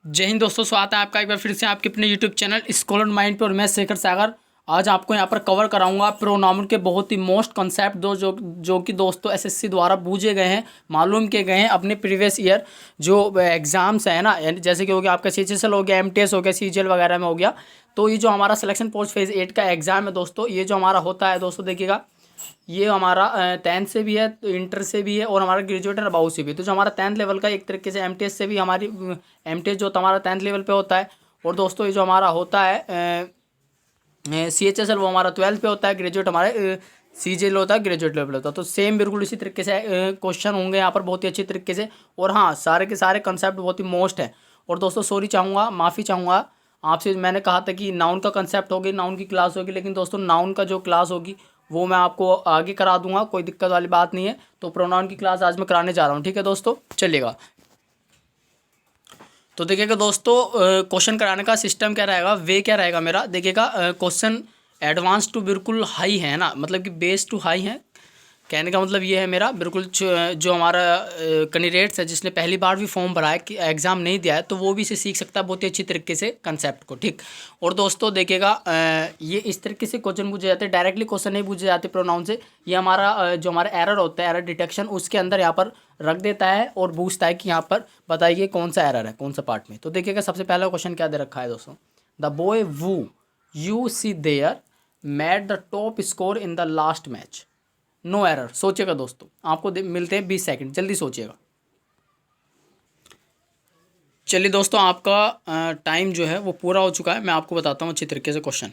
जय हिंद दोस्तों, स्वागत है आपका एक बार फिर से आपके अपने यूट्यूब चैनल स्कॉलर माइंड पे। और मैं शेखर सागर आज आपको यहाँ पर कवर कराऊंगा प्रोनाउन के बहुत ही मोस्ट कॉन्सेप्ट जो कि दोस्तों एसएससी द्वारा पूछे गए हैं, मालूम किए गए हैं अपने प्रीवियस ईयर जो एग्जाम्स है ना, जैसे कि हो गया आपका सीएचएसएल हो गया, एमटीएस हो गया, सीजीएल वगैरह में हो गया। तो ये जो हमारा सिलेक्शन पोस्ट फेज 8 का एग्जाम है दोस्तों, ये जो हमारा होता है दोस्तों देखिएगा, ये हमारा 10th से भी है, तो इंटर से भी है और हमारा ग्रेजुएट और अबाउ से भी। तो जो हमारा 10th लेवल का एक तरीके से एमटीएस से भी हमारी एमटीएस जो हमारा 10th लेवल पे होता है। और दोस्तों ये जो हमारा होता है सीएचएसएल वो हमारा 12th पे होता है, ग्रेजुएट हमारे सीजीएल होता है, ग्रेजुएट लेवल होता है। तो सेम बिल्कुल इसी तरीके से क्वेश्चन होंगे यहाँ पर बहुत ही अच्छी तरीके से। और हाँ, सारे के सारे कंसेप्ट बहुत ही मोस्ट है। और दोस्तों सॉरी चाहूँगा, माफ़ी चाहूँगा आपसे, मैंने कहा था कि नाउन का कंसेप्ट होगी, नाउन की क्लास होगी, लेकिन दोस्तों नाउन का जो क्लास होगी वो मैं आपको आगे करा दूंगा, कोई दिक्कत वाली बात नहीं है। तो प्रोनाउन की क्लास आज मैं कराने जा रहा हूँ, ठीक है दोस्तों, चलिएगा। तो देखिएगा दोस्तों, क्वेश्चन कराने का सिस्टम क्या रहेगा, वे क्या रहेगा मेरा, देखिएगा क्वेश्चन एडवांस टू बिल्कुल हाई है ना, मतलब कि बेस टू हाई है। कहने का मतलब ये है मेरा, बिल्कुल जो हमारा कैंडिडेट्स है जिसने पहली बार भी फॉर्म भरा है कि एग्ज़ाम नहीं दिया है, तो वो भी इसे सीख सकता है बहुत ही अच्छी तरीके से कंसेप्ट को, ठीक। और दोस्तों देखिएगा, ये इस तरीके से क्वेश्चन पूछे जाते हैं, डायरेक्टली क्वेश्चन नहीं पूछे जाते प्रोनाउन से। ये हमारा जो हमारा एरर होता है, एरर डिटेक्शन, उसके अंदर यहाँ पर रख देता है और पूछता है कि यहाँ पर बताइए कौन सा एरर है, कौन सा पार्ट में। तो देखिएगा सबसे पहला क्वेश्चन क्या दे रखा है दोस्तों, the boy who you see there made the top score in the last match, no error. सोचिएगा दोस्तों, आपको मिलते हैं 20 सेकंड, जल्दी सोचिएगा। चलिए दोस्तों, आपका टाइम जो है वो पूरा हो चुका है। मैं आपको बताता हूँ अच्छी तरीके से क्वेश्चन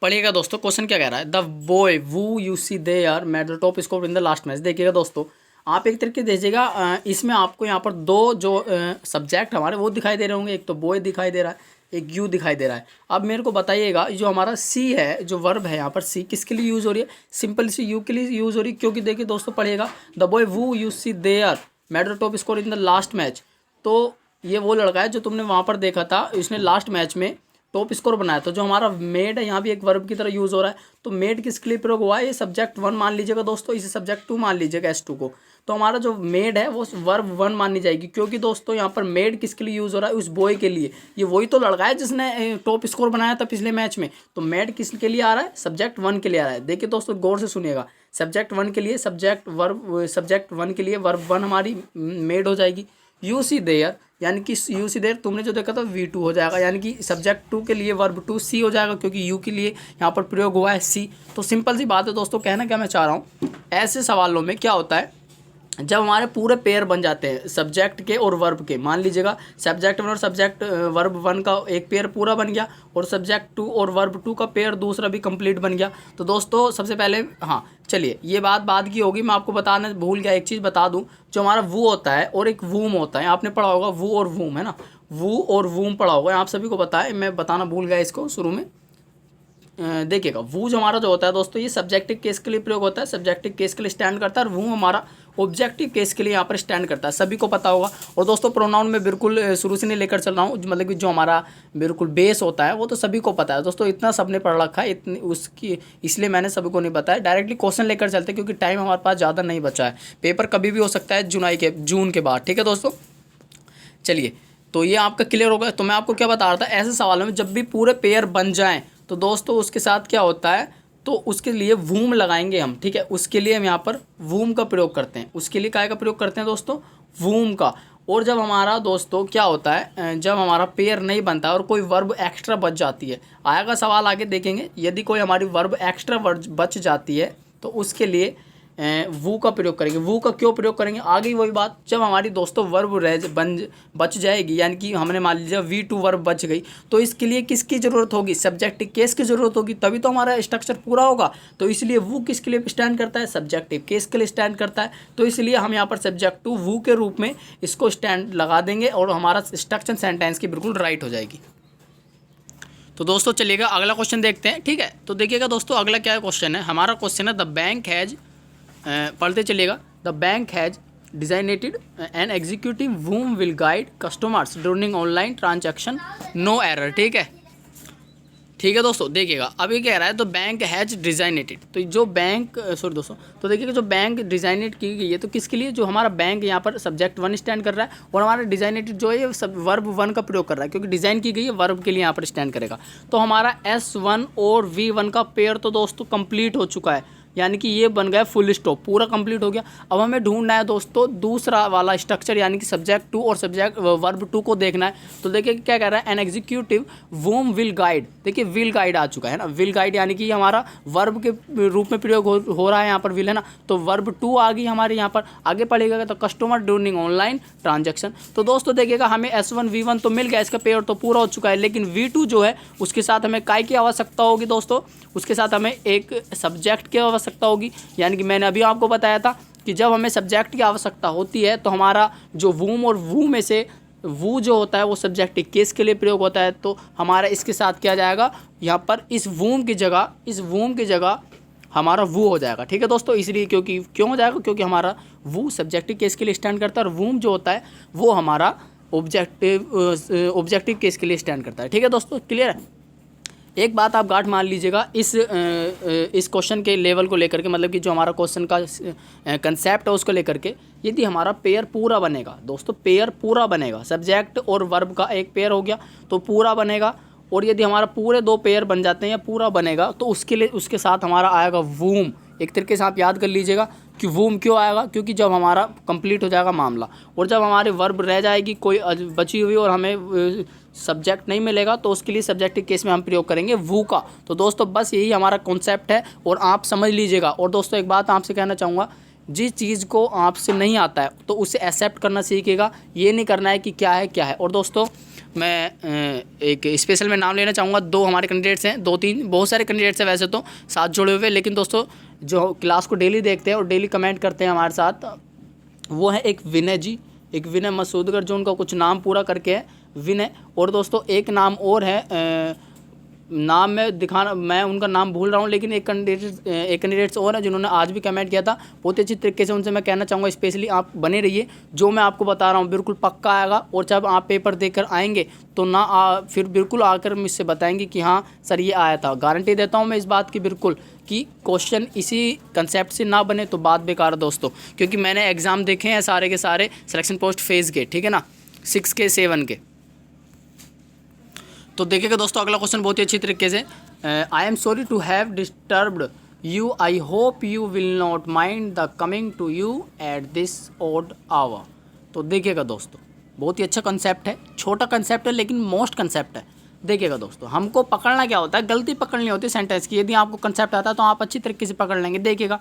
पढ़िएगा दोस्तों। क्वेश्चन क्या कह रहा है, the boy who you see they are made the top score in the last match. देखिएगा दोस्तों, आप एक तरीके दीजिएगा, इसमें आपको यहाँ पर दो जो सब्जेक्ट हमारे वो दिखाई दे रहे होंगे, एक तो बॉय दिखाई दे रहा है, एक यू दिखाई दे रहा है। अब मेरे को बताइएगा, जो हमारा सी है, जो वर्ब है यहाँ पर सी किसके लिए यूज़ हो रही है, सिंपल सी यू के लिए यूज़ हो रही है। क्योंकि देखिए दोस्तों, पढ़िएगा, the boy who you see they are made the top score in the last match. तो ये वो लड़का है जो तुमने वहाँ पर देखा था, इसने लास्ट मैच में टॉप स्कोर बनाया। तो जो हमारा मेड है यहाँ भी एक वर्ब की तरह यूज़ हो रहा है। तो मेड किसके लिए प्रयोग हुआ है, ये सब्जेक्ट 1 मान लीजिएगा दोस्तों, इसे सब्जेक्ट 2 मान लीजिएगा, S2 को। तो हमारा जो मेड है वो वर्ब 1 मानी जाएगी, क्योंकि दोस्तों यहाँ पर मेड किसके लिए यूज़ हो रहा है, उस बॉय के लिए। ये वही तो लड़का है जिसने टॉप स्कोर बनाया था पिछले मैच में। तो मेड किसके लिए आ रहा है, सब्जेक्ट 1 के लिए आ रहा है। देखिए दोस्तों, गौर से सुनिएगा, सब्जेक्ट 1 के लिए सब्जेक्ट 1 के लिए वर्ब 1 हमारी मेड हो जाएगी। यू सी देयर यानी कि यू सी देयर तुमने जो देखा था V2 हो जाएगा, यानी कि सब्जेक्ट 2 के लिए वर्ब 2 सी हो जाएगा, क्योंकि यू के लिए यहाँ पर प्रयोग हुआ है सी। तो सिंपल सी बात है दोस्तों, कहना क्या मैं चाह रहा हूँ, ऐसे सवालों में क्या होता है, जब हमारे पूरे पेयर बन जाते हैं सब्जेक्ट के और वर्ब के, मान लीजिएगा सब्जेक्ट 1 और सब्जेक्ट वर्ब 1 का एक पेयर पूरा बन गया, और सब्जेक्ट 2 और वर्ब 2 का पेयर दूसरा भी कंप्लीट बन गया। तो दोस्तों सबसे पहले, हाँ चलिए, ये बात बाद की होगी, मैं आपको बताना भूल गया, एक चीज़ बता दूं, जो हमारा वू होता है और एक वूम होता है, आपने पढ़ा होगा वू और वूम, है ना, वू और वूम पढ़ा होगा, आप सभी को पता है, मैं बताना भूल गया इसको शुरू में। देखिएगा, वो जो हमारा जो होता है दोस्तों, ये सब्जेक्टिव केस के लिए प्रयोग होता है, सब्जेक्टिव केस के लिए स्टैंड करता है, और वो हमारा ऑब्जेक्टिव केस के लिए यहाँ पर स्टैंड करता है, सभी को पता होगा। और दोस्तों प्रोनाउन में बिल्कुल शुरू से नहीं लेकर चल रहा हूँ, मतलब कि जो हमारा बिल्कुल बेस होता है वो तो सभी को पता है दोस्तों, इतना सबने पढ़ रखा है, इतनी उसकी, इसलिए मैंने सभी को नहीं बताया। डायरेक्टली क्वेश्चन लेकर चलते, क्योंकि टाइम हमारे पास ज़्यादा नहीं बचा है, पेपर कभी भी हो सकता है जून के बाद, ठीक है दोस्तों। चलिए, तो ये आपका क्लियर हो गया। तो मैं आपको क्या बता रहा था, ऐसे सवालों में जब भी पूरे पेयर बन जाएं तो दोस्तों उसके साथ क्या होता है, तो उसके लिए वूम लगाएंगे हम, ठीक है, उसके लिए हम यहाँ पर वूम का प्रयोग करते हैं। उसके लिए काय का प्रयोग करते हैं दोस्तों, वूम का। और जब हमारा दोस्तों क्या होता है, जब हमारा पेयर नहीं बनता और कोई वर्ब एक्स्ट्रा बच जाती है, आएगा सवाल आगे देखेंगे, यदि कोई हमारी वर्ब एक्स्ट्रा बच जाती है तो उसके लिए वू का प्रयोग करेंगे। वू का क्यों प्रयोग करेंगे, आगे वही बात, जब हमारी दोस्तों वर्ब बच जाएगी, यानी कि हमने मान लीजिए V2 वर्ब बच गई, तो इसके लिए किसकी ज़रूरत होगी, सब्जेक्टिव केस की ज़रूरत होगी, तभी तो हमारा स्ट्रक्चर पूरा होगा। तो इसलिए वू किसके लिए स्टैंड करता है, सब्जेक्टिव केस के लिए स्टैंड करता है। तो इसलिए हम यहाँ पर सब्जेक्ट 2 वू के रूप में इसको स्टैंड लगा देंगे, और हमारा स्ट्रक्चर सेंटेंस की बिल्कुल राइट हो जाएगी। तो दोस्तों चलिएगा अगला क्वेश्चन देखते हैं, ठीक है। तो देखिएगा दोस्तों, अगला क्या क्वेश्चन है, हमारा क्वेश्चन है, द बैंक हैज़, पढ़ते चलिएगा, the bank has designated an executive whom will guide customers during online transaction, no error, ठीक है, ठीक है दोस्तों, देखिएगा अभी कह रहा है तो बैंक हैज डिजाइनेटेड, तो जो बैंक सॉरी दोस्तों, तो देखिएगा जो बैंक डिजाइनेट की गई है तो किसके लिए, जो हमारा बैंक यहाँ पर सब्जेक्ट 1 स्टैंड कर रहा है और हमारा डिजाइनेटेड जो है ये सब वर्ब 1 का प्रयोग कर रहा है, क्योंकि डिज़ाइन की गई है वर्ब के लिए यहाँ पर स्टैंड करेगा। तो हमारा S1 और V1 का पेयर तो दोस्तों कंप्लीट हो चुका है, यानी कि ये बन गया फुल स्टॉप, पूरा कंप्लीट हो गया। अब हमें ढूंढना है दोस्तों दूसरा वाला स्ट्रक्चर, यानी कि सब्जेक्ट 2 और सब्जेक्ट वर्ब 2 को देखना है। तो देखिए क्या कह रहा है, N executive whom will guide, देखिए विल गाइड आ चुका है ना, विल गाइड यानी कि हमारा वर्ब के रूप में प्रयोग हो रहा है यहाँ पर विल, है ना। तो वर्ब 2 आ गई हमारे यहाँ पर, आगे पढ़ेगा तो कस्टमर ड्यूरिंग ऑनलाइन ट्रांजेक्शन। तो दोस्तों देखिएगा हमें S1 V1 तो मिल गया, इसका पेयर तो पूरा हो चुका है, लेकिन V2 जो है उसके साथ हमें काय की आवश्यकता होगी दोस्तों, उसके साथ हमें एक सब्जेक्ट की आवश्यकता होगी। यानी कि मैंने अभी आपको बताया था कि जब हमें सब्जेक्ट की आवश्यकता होती है तो हमारा जो वूम और वू में से वू जो होता है वो सब्जेक्ट केस के लिए प्रयोग होता है, तो हमारा इसके साथ क्या जाएगा यहाँ पर, इस वूम की जगह हमारा वू हो जाएगा। ठीक है दोस्तों, इसलिए क्यों हो जाएगा, क्योंकि हमारा वू सब्जेक्टिव केस के लिए स्टैंड करता है और वूम जो होता है वो हमारा ऑब्जेक्टिव केस के लिए स्टैंड करता है। ठीक है दोस्तों, क्लियर है। एक बात आप गांठ मान लीजिएगा इस क्वेश्चन के लेवल को लेकर के, मतलब कि जो हमारा क्वेश्चन का कंसेप्ट है उसको लेकर के, यदि हमारा पेयर पूरा बनेगा दोस्तों, पेयर पूरा बनेगा, सब्जेक्ट और वर्ब का एक पेयर हो गया तो पूरा बनेगा, और यदि हमारा पूरे 2 पेयर बन जाते हैं या पूरा बनेगा तो उसके लिए उसके साथ हमारा आएगा वूम। एक तरीके से आप याद कर लीजिएगा कि वूम क्यों आएगा, क्योंकि जब हमारा कंप्लीट हो जाएगा मामला और जब हमारे वर्ब रह जाएगी कोई बची हुई और हमें सब्जेक्ट नहीं मिलेगा तो उसके लिए सब्जेक्टिव केस में हम प्रयोग करेंगे वू का। तो दोस्तों बस यही हमारा कॉन्सेप्ट है और आप समझ लीजिएगा। और दोस्तों एक बात आपसे कहना चाहूँगा, जिस चीज़ को आपसे नहीं आता है तो उसे एक्सेप्ट करना सीखिएगा, ये नहीं करना है कि क्या है। और दोस्तों मैं एक स्पेशल में नाम लेना चाहूँगा, 2 हमारे कैंडिडेट्स हैं, 2-3 बहुत सारे कैंडिडेट्स हैं वैसे तो साथ जुड़े हुए, लेकिन दोस्तों जो क्लास को डेली देखते हैं और डेली कमेंट करते हैं हमारे साथ, वो है एक विनय जी, एक विनय मसूदगर, जो उनका कुछ नाम पूरा करके है विनय, और दोस्तों एक नाम और है, नाम मैं उनका नाम भूल रहा हूँ, लेकिन एक कैंडिडेट्स और हैं जिन्होंने आज भी कमेंट किया था बहुत अच्छी तरीके से। उनसे मैं कहना चाहूँगा स्पेशली आप बने रहिए, जो मैं आपको बता रहा हूँ बिल्कुल पक्का आएगा, और जब आप पेपर देकर आएंगे तो फिर बिल्कुल आकर मुझसे बताएंगे कि हाँ सर ये आया था। गारंटी देता हूँ मैं इस बात की बिल्कुल कि क्वेश्चन इसी कंसेप्ट से ना बने तो बात बेकार है दोस्तों, क्योंकि मैंने एग्ज़ाम देखे हैं सारे के सारे सिलेक्शन पोस्ट फेज़ के, ठीक है ना, 6 के 7 के। तो देखिएगा दोस्तों अगला क्वेश्चन बहुत ही अच्छी तरीके से, I am sorry to have disturbed you, I hope you will not mind the coming to you at this odd hour. तो देखिएगा दोस्तों बहुत ही अच्छा कंसेप्ट है, छोटा कंसेप्ट है लेकिन मोस्ट कंसेप्ट है। देखिएगा दोस्तों हमको पकड़ना क्या होता है, गलती पकड़नी होती है सेंटेंस की। यदि आपको कंसेप्ट आता है तो आप अच्छी तरीके से पकड़ लेंगे। देखिएगा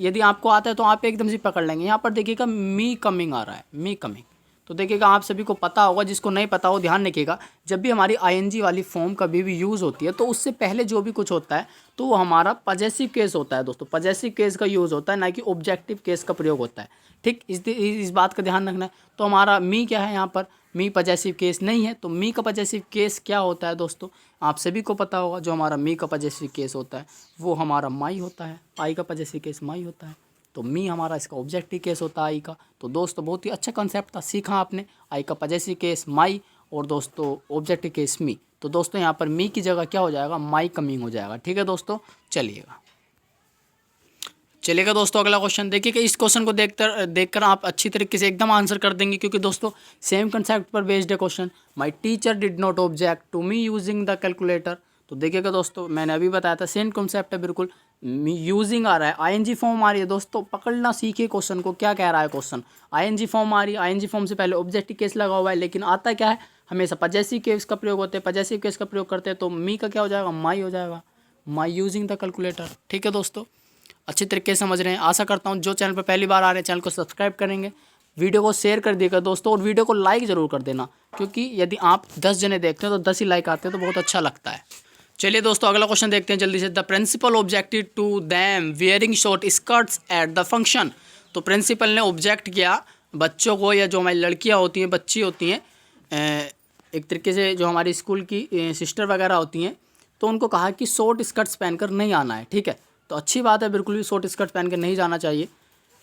यदि आपको आता है तो आप एकदम से पकड़ लेंगे। यहाँ पर देखिएगा मी कमिंग आ रहा है, मी कमिंग, तो देखिएगा आप सभी को पता होगा, जिसको नहीं पता हो ध्यान रखिएगा, जब भी हमारी आईएनजी वाली फॉर्म कभी भी यूज़ होती है तो उससे पहले जो भी कुछ होता है तो वो हमारा पजेसिव केस होता है दोस्तों, पजेसिव केस का यूज़ होता है, ना कि ऑब्जेक्टिव केस का प्रयोग होता है। ठीक, इस बात का ध्यान रखना है। तो हमारा मी क्या है यहाँ पर, मी पजेसिव केस नहीं है, तो मी का पजेसिव केस क्या होता है दोस्तों, आप सभी को पता होगा। जो हमारा मी का पजेसिव केस होता है वो हमारा माई होता है, आई का पजेसिव केस माई होता है, तो मी हमारा इसका ऑब्जेक्टिव केस होता है आई का। तो दोस्तों बहुत ही अच्छा कंसेप्ट था, सीखा आपने, आई का पजेसिव केस माई और दोस्तों ऑब्जेक्टिव केस मी। तो दोस्तों यहाँ पर मी की जगह क्या हो जाएगा, माई कमिंग हो जाएगा। ठीक है दोस्तों, चलिएगा दोस्तों अगला क्वेश्चन देखिए कि इस क्वेश्चन को देखकर आप अच्छी तरीके से एकदम आंसर कर देंगे, क्योंकि दोस्तों सेम कंसेप्ट पर बेस्ड है question. My teacher did not object to me using the calculator. तो देखिएगा दोस्तों मैंने अभी बताया था सेम कंसेप्ट है बिल्कुल, यूजिंग आ रहा है, आईएनजी फॉर्म आ रही है दोस्तों, पकड़ना सीखिए क्वेश्चन को, क्या कह रहा है क्वेश्चन। आईएनजी फॉर्म आ रही है, आईएनजी फॉर्म से पहले ऑब्जेक्टिव केस लगा हुआ है, लेकिन आता क्या है हमेशा पजेसिव केस का प्रयोग होते हैं, पजेसिव केस का प्रयोग करते हैं, तो मी का क्या हो जाएगा, माई हो जाएगा, माई यूजिंग द कैलकुलेटर। ठीक है दोस्तों, अच्छी तरीके से समझ रहे हैं। आशा करता हूँ जो चैनल पर पहली बार आ रहे हैं चैनल को सब्सक्राइब करेंगे, वीडियो को शेयर कर दिएगा दोस्तों, और वीडियो को लाइक ज़रूर कर देना, क्योंकि यदि आप 10 जने देखते हैं तो 10 ही लाइक आते हैं तो बहुत अच्छा लगता है। चलिए दोस्तों अगला क्वेश्चन देखते हैं जल्दी से। The principal objected to them wearing short skirts at the function. तो प्रिंसिपल ने ऑब्जेक्ट किया बच्चों को, या जो हमारी लड़कियाँ होती हैं, बच्ची होती हैं, एक तरीके से जो हमारी स्कूल की सिस्टर वगैरह होती हैं, तो उनको कहा कि शॉर्ट स्कर्ट्स पहनकर नहीं आना है। ठीक है, तो अच्छी बात है, बिल्कुल भी शॉर्ट स्कर्ट पहन कर नहीं जाना चाहिए,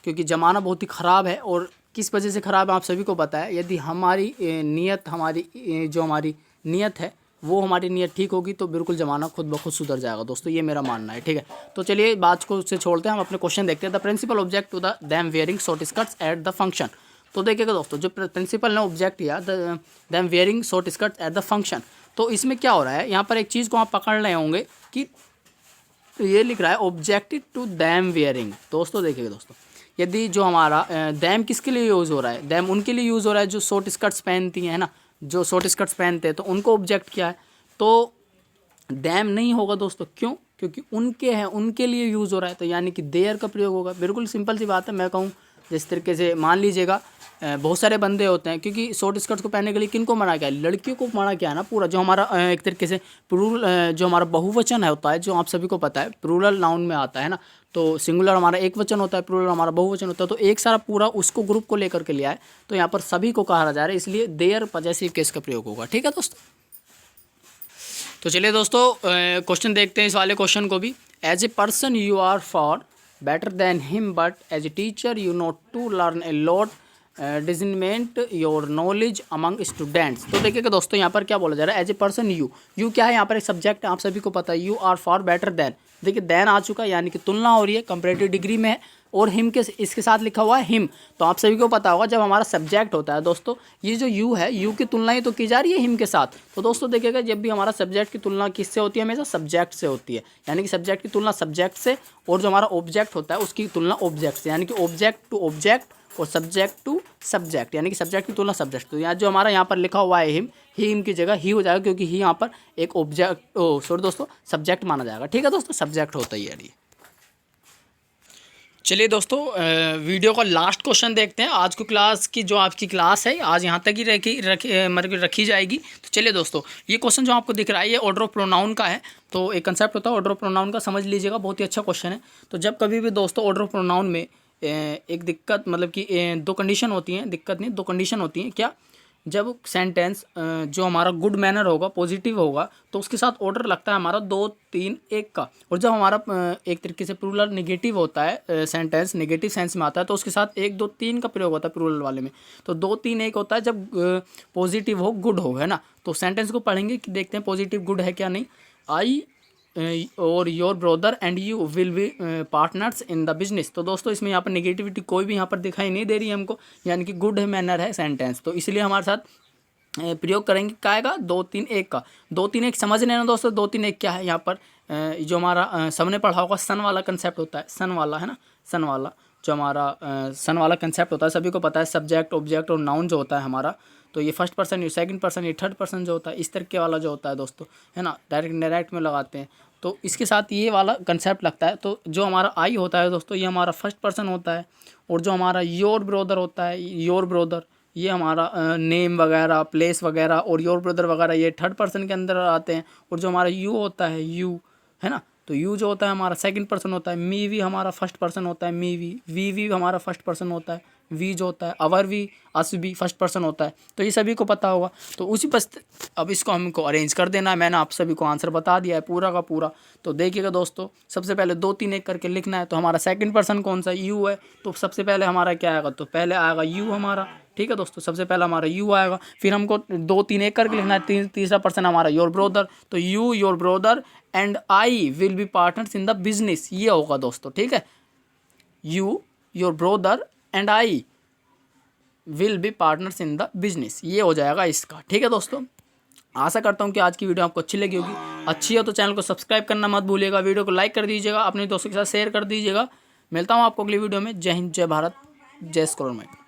क्योंकि ज़माना बहुत ही ख़राब है। और किस वजह से ख़राब है आप सभी को पता है, यदि हमारी नीयत, हमारी जो हमारी नीयत है वो हमारी नीयत ठीक होगी तो बिल्कुल ज़माना खुद ब खुद सुधर जाएगा दोस्तों, ये मेरा मानना है। ठीक है, तो चलिए बात को उससे छोड़ते हैं, हम अपने क्वेश्चन देखते हैं। The principal object to the them wearing short skirts at the function. तो देखिएगा दोस्तों, जो प्रिंसिपल ने ऑब्जेक्ट किया them wearing short skirts at the function, तो इसमें क्या हो रहा है, यहाँ पर एक चीज़ को आप पकड़ रहे होंगे कि ये लिख रहा है ऑब्जेक्टिव टू दैम वेयरिंग। दोस्तों देखिएगा दोस्तों, यदि जो हमारा दैम किसके लिए यूज़ हो रहा है, दैम उनके लिए यूज़ हो रहा है जो शॉर्ट स्कर्ट्स पहनती हैं, है ना, जो शॉर्ट स्कर्ट्स पहनते हैं, तो उनको ऑब्जेक्ट किया है, तो दैम नहीं होगा दोस्तों। क्यों? क्योंकि उनके हैं, उनके लिए यूज़ हो रहा है, तो यानी कि देयर का प्रयोग होगा। बिल्कुल सिंपल सी बात है। मैं कहूँ जिस तरीके से मान लीजिएगा बहुत सारे बंदे होते हैं, क्योंकि शॉर्ट स्कर्ट्स को पहनने के लिए किनको मना किया है, लड़कियों को मना किया है ना पूरा। जो हमारा एक तरीके से प्लूरल, जो हमारा बहुवचन है होता है, जो आप सभी को पता है प्लूरल नाउन में आता है ना, तो सिंगुलर हमारा एक वचन होता है, प्लूरल हमारा बहुवचन होता है, तो एक सारा पूरा उसको ग्रुप को लेकर के लिया है, तो यहाँ पर सभी को कहा जा रहा है, इसलिए देयर पॉजेसिव केस का प्रयोग होगा। ठीक है दोस्तों, तो चलिए दोस्तों क्वेश्चन देखते हैं इस वाले क्वेश्चन को भी। As a person you are for better than him, but as a teacher you not to learn a lot disseminate your knowledge among students. तो देखिएगा दोस्तों, यहाँ पर क्या बोला जा रहा है, एज ए पर्सन यू क्या है, यहाँ पर एक सब्जेक्ट है, आप सभी को पता है, you are for better than. देखिए देन आ चुका है, यानी कि तुलना हो रही है, कंपैरेटिव डिग्री में है, और हिम के इसके साथ लिखा हुआ है हिम। तो आप सभी को पता होगा जब हमारा सब्जेक्ट होता है दोस्तों, ये जो यू है, यू की तुलना ही तो की जा रही है हिम के साथ। तो दोस्तों देखिएगा, जब भी हमारा सब्जेक्ट की तुलना किससे होती है, हमेशा सब्जेक्ट से होती है, यानी कि सब्जेक्ट की तुलना सब्जेक्ट से, और जो हमारा ऑब्जेक्ट होता है उसकी तुलना ऑब्जेक्ट से, यानी कि ऑब्जेक्ट टू ऑब्जेक्ट और सब्जेक्ट टू सब्जेक्ट, यानी कि सब्जेक्ट की तुलना सब्जेक्ट। तो यहाँ जो हमारा यहाँ पर लिखा हुआ है हिम की जगह ही हो जाएगा, क्योंकि ही यहाँ पर एक ऑब्जेक्ट सॉरी दोस्तों सब्जेक्ट माना जाएगा। ठीक है दोस्तों, सब्जेक्ट होता ही है ये। चलिए दोस्तों वीडियो का लास्ट क्वेश्चन देखते हैं। आज की क्लास की जो आपकी क्लास है आज यहाँ तक ही रखी जाएगी। तो चलिए दोस्तों, ये क्वेश्चन जो आपको दिख रहा है ये ऑर्डर ऑफ प्रोनाउन का है। तो एक कंसेप्ट होता है ऑर्डर ऑफ प्रोनाउन का, समझ लीजिएगा, बहुत ही अच्छा क्वेश्चन है। तो जब कभी भी दोस्तों ऑर्डर ऑफ प्रोनाउन में एक दिक्कत, मतलब कि दो कंडीशन होती हैं, दिक्कत नहीं, दो कंडीशन होती हैं। क्या? जब सेंटेंस जो हमारा गुड मैनर होगा, पॉजिटिव होगा, तो उसके साथ ऑर्डर लगता है हमारा 2, 3, 1 का। और जब हमारा एक तरीके से प्लूरल नेगेटिव होता है, सेंटेंस नेगेटिव सेंस में आता है, तो उसके साथ 1, 2, 3 का प्रयोग होता है प्लूरल वाले में। तो 2, 3, 1 होता है जब पॉजिटिव हो, गुड हो, है ना। तो सेंटेंस को पढ़ेंगे कि देखते हैं पॉजिटिव गुड है क्या नहीं। आई और your brother and you will be partners in the business. तो दोस्तों इसमें यहाँ पर नेगेटिविटी कोई भी यहाँ पर दिखाई नहीं दे रही है हमको, यानी कि गुड मैनर है सेंटेंस। तो इसलिए हमारे साथ प्रयोग करेंगे क्या आएगा, 2, 3, 1 का। 2, 3, 1 समझ लेना दोस्तों। 2, 3, 1 क्या है, यहाँ पर जो हमारा सबने पढ़ा होगा सन वाला कंसेप्ट होता है, सन वाला, है ना, सन वाला जो हमारा सन वाला कंसेप्ट होता है, सभी को पता है, सब्जेक्ट ऑब्जेक्ट और नाउन जो होता है हमारा। तो ये फर्स्ट पर्सन, ये सेकंड पर्सन, ये थर्ड पर्सन जो होता है, इस तरीके वाला जो होता है दोस्तों, है ना, डायरेक्ट डायरेक्ट में लगाते हैं। तो इसके साथ ये वाला कंसेप्ट लगता है। तो जो हमारा आई होता है दोस्तों, ये हमारा फर्स्ट पर्सन होता है। और जो हमारा योर ब्रदर होता है, योर ब्रदर, ये हमारा नेम वगैरह, प्लेस वगैरह और योर ब्रदर वगैरह ये थर्ड पर्सन के अंदर आते हैं। और जो हमारा यू होता है, यू, है ना, तो यू जो होता है हमारा सेकंड पर्सन होता है। मी वी हमारा फर्स्ट पर्सन होता है, मी वी हमारा फर्स्ट पर्सन होता है। वी जो होता है अवर वी, अस भी फर्स्ट पर्सन होता है। तो ये सभी को पता होगा। तो उसी बस अब इसको हमको अरेंज कर देना है। मैंने आप सभी को आंसर बता दिया है पूरा का पूरा। तो देखिएगा दोस्तों, सबसे पहले 2, 3, 1 करके लिखना है। तो हमारा सेकंड पर्सन कौन सा, यू है। तो सबसे पहले हमारा क्या आएगा, तो पहले आएगा यू हमारा। ठीक है दोस्तों, सबसे पहले हमारा यू आएगा। फिर हमको 2, 3, 1 करके लिखना है। तीसरा पर्सन हमारा योर ब्रदर। तो you, your brother and I will be partners in the business, ये होगा दोस्तों। ठीक है, you, your brother and I will be partners in the business, ये हो जाएगा इसका। ठीक है दोस्तों, आशा करता हूँ कि आज की वीडियो आपको अच्छी लगी होगी। अच्छी हो तो चैनल को सब्सक्राइब करना मत भूलिएगा, वीडियो को लाइक कर दीजिएगा, अपने दोस्तों के साथ शेयर कर दीजिएगा। मिलता हूँ आपको अगली वीडियो में। जय हिंद, जय भारत, जय स्कॉलर।